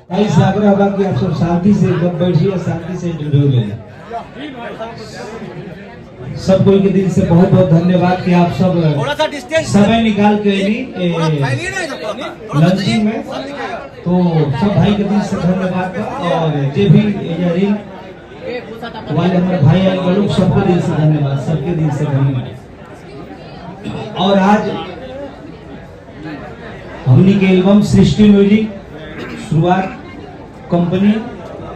ऐसा आग्रह होगा कि आप सब शांति से बैठिए, शांति से इंटरव्यू ले लें। सब कोई के दिल से बहुत बहुत धन्यवाद कि आप सब समय निकाल के लंचिंग में, तो सब भाई के दिल से धन्यवाद। और जो भी वाले हमारे भाई आए लोग, सबको दिल से धन्यवाद, सबके दिल से धन्यवाद। और आज हमनी के एल्बम सृष्टि म्यूजिक शुरुआत कंपनी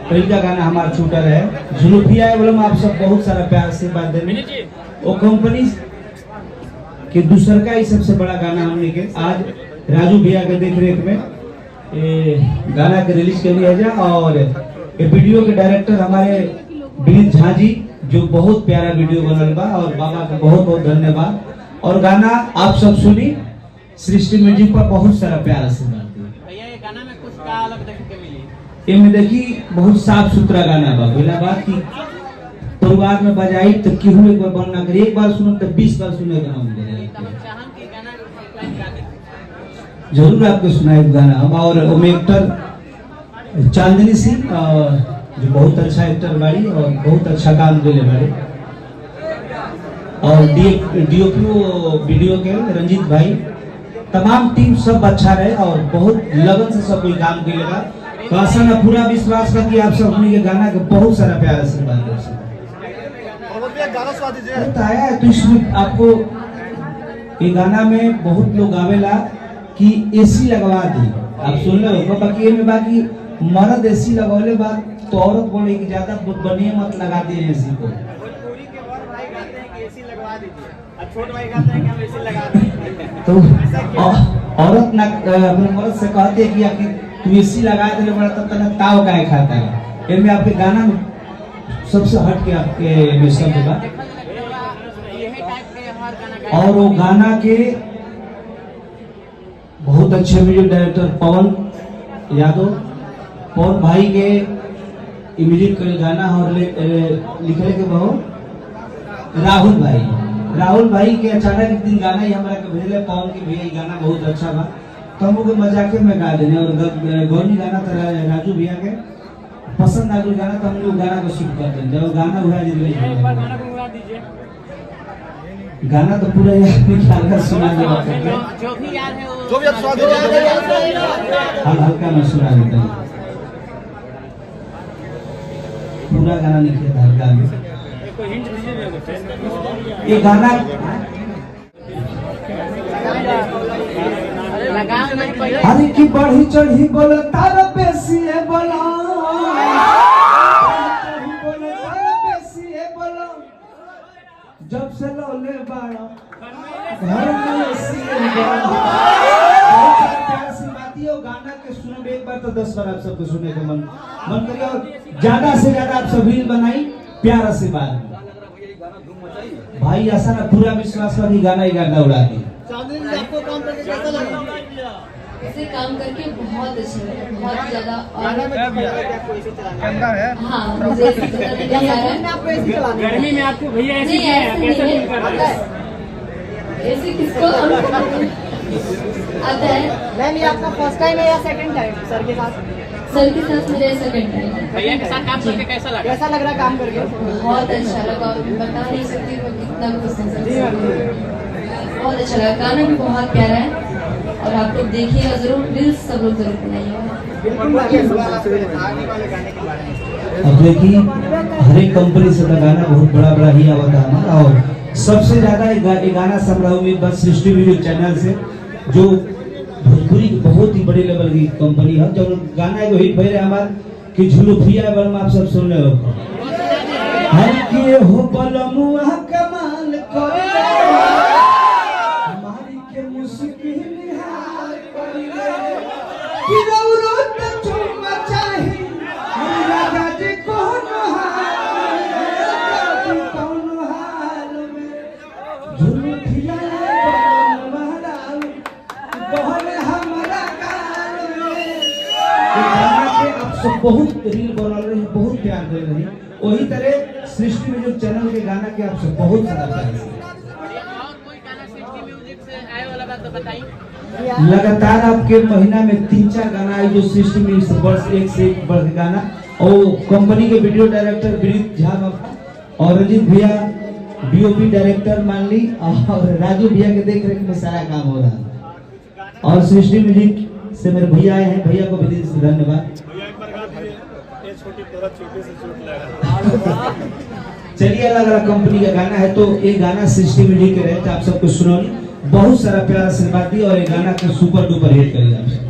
पहला गाना हमारा छूटा है झुलुफिया एल्बम। आप सब बहुत सारा प्यार से बात देने, वो कंपनी के दूसर का ही सबसे बड़ा गाना हमने के आज राजू भैया के देख रेख में गाना के रिलीज कर लिया जाए। और ये वीडियो के डायरेक्टर हमारे विनीत झा जी, जो बहुत प्यारा वीडियो बनल बा, और बाबा का बहुत बहुत धन्यवाद। और गाना आप सब सुनी, सृष्टि म्यूजिक पर बहुत सारा प्यार से बात भैया। ये गाना में कुछ का अलग देख के मिली, इनमें देखी बहुत साफ सुथरा गाना बा। पहला बात की परिवार में बजाई तो केहू एक बार बंद ना करी, एक बार सुनो तो 20 बार सुने का नाम जरूर आपको सुनाए गाना हम। और एक्टर चांदनी सिंह जो बहुत अच्छा एक्टर बाड़ी और बहुत अच्छा काम करे बाड़ी, और डीओपी वीडियो के रंजीत भाई, तमाम टीम सब अच्छा रहे और बहुत लगन से सब कोई काम करेगा। तो आशा ना पूरा विश्वास कर कि आप सब अपने के गाना के बहुत सारा प्यार आशीर्वाद दे। तो इसमें आपको ये गाना में बहुत लोग आवेला कि एसी लगवा दी, आप सुन लो बाकी में, बाकी मर्द एसी लगौले बाद तो औरत बोले कि ज्यादा बढ़िया मत लगा दी एसी को। तो औरत ना अपने मर्द से कहते कि आपकी तू एसी लगा दे बड़ा, तब तक ताव काहे खाता है। इनमें आपके गाना में सबसे हट के आपके में शब्द बा। और वो गाना के बहुत अच्छे म्यूजिक डायरेक्टर पवन यादव, पवन भाई के म्यूजिक के गाना और लिखने के बहुत राहुल भाई के अचानक एक दिन गाना ही हमारा के भेजले पवन के भैया गाना बहुत अच्छा बा, तो हम लोग मजाक में गा देने। और गौनी गाना तो राजू भैया के पसंद आ गया गाना, तो हम लोग गाना को शूट कर देंगे। और गाना हुआ गाना तो पूरा याद सुना देगा, जो भी याद है जो भी हल्का में सुना देता है, पूरा गाना नहीं किया था हल्का में। ये गाना हरी की बढ़ी चढ़ी बोलो तारा बेसी है बोलो, जब से लोले बाड़ा घर में एसी गाना के सुने एक बार तो 10 बार आप सबको सुने का मन करिए। और ज्यादा से ज्यादा आप सब रील बनाई, प्यार से बात भाई, ऐसा ना पूरा विश्वास कर गाना ही गाना उड़ा दी। आपको काम करके कैसा लगा? इसे काम करके बहुत अच्छा लगा, बहुत ज्यादा। हाँ, मुझे गर्मी में आपको भैया ऐसे ऐसे किसको आता है? मैम ये आपका फर्स्ट टाइम है या सेकंड टाइम सर के साथ? सर के साथ मेरा सेकंड टाइम है। भैया के साथ काम करके कैसा लगा? कैसा लग रहा है काम करके? बहुत अच्छा लगा, और बता नहीं सकती वो कितना खुश है। बहुत अच्छा लगा, गाना भी बहुत प्यारा है और आप लोग देखिएगा जरूर, रील्स सब लोग जरूर बनाइएगा। अब देखिए हर एक कंपनी से तो गाना बहुत बड़ा ही आवता है हमारा, और सबसे ज्यादा ये गाना सब उम्मीद बस सृष्टि म्यूजिक चैनल से, जो भोजपुरी की बहुत ही बड़ी लेवल की कंपनी है। जब गाना एगो हिट भइले हमार कि झुलुफिया एल्बम आप सब सुन रहे हो, हर के हो बलमुआ कमाल करे हमारी के मुश्किल हाल करे कि जरूरत चुम्मा चाही हमरा गाजे कोनो हाल में झुलुफिया बहुत रील बना रहे हैं, बहुत प्यार कर रहे हैं। वही तरह सृष्टि म्यूजिक चैनल के गाना के आपसे बहुत सारा प्यार है। और कोई गाना सृष्टि म्यूजिक से आए वाला बात तो बताइए। लगातार आपके महीना में 3-4 गाना आई जो सृष्टि में इस वर्ष एक से एक बढ़ के गाना। और कंपनी के वीडियो डायरेक्टर विनीत झा और रंजीत भैया डीओपी डायरेक्टर मान ली और राजू भैया के देख रेख में सारा काम हो रहा है। और सृष्टि म्यूजिक से मेरे भैया आए हैं, भैया को भी दिल से धन्यवाद। चलिए अलग अलग कंपनी का गाना है तो ये गाना सृष्टि म्यूजिक के रहे थे, आप सबको सुनोनी बहुत सारा प्यार आशीर्वाद दिया और ये गाना का सुपर डुपर हिट करेगा आप सब।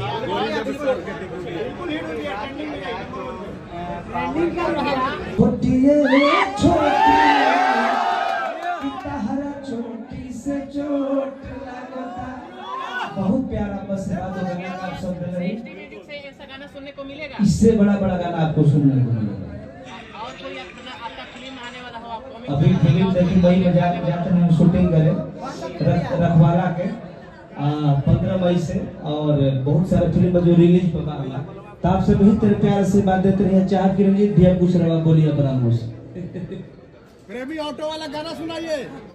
बहुत प्यारा बस आप सब से ऐसा गाना सुनने को मिलेगा। इससे बड़ा बड़ा गाना आपको सुनने को मिलेगा। और कोई आपका फिल्म आने वाला हो आपको? अभी फिल्म देखी वही जाते हैं शूटिंग करे रखवाला के 15 मई से और बहुत सारा फिल्म जो रिलीज पर होगा तो आप सब ही तेरे प्यार से बात देते रहिए। चाह की रंजीत भैया कुछ रवा बोलिए अपना मुंह से। प्रेमी ऑटो वाला गाना सुनाइए।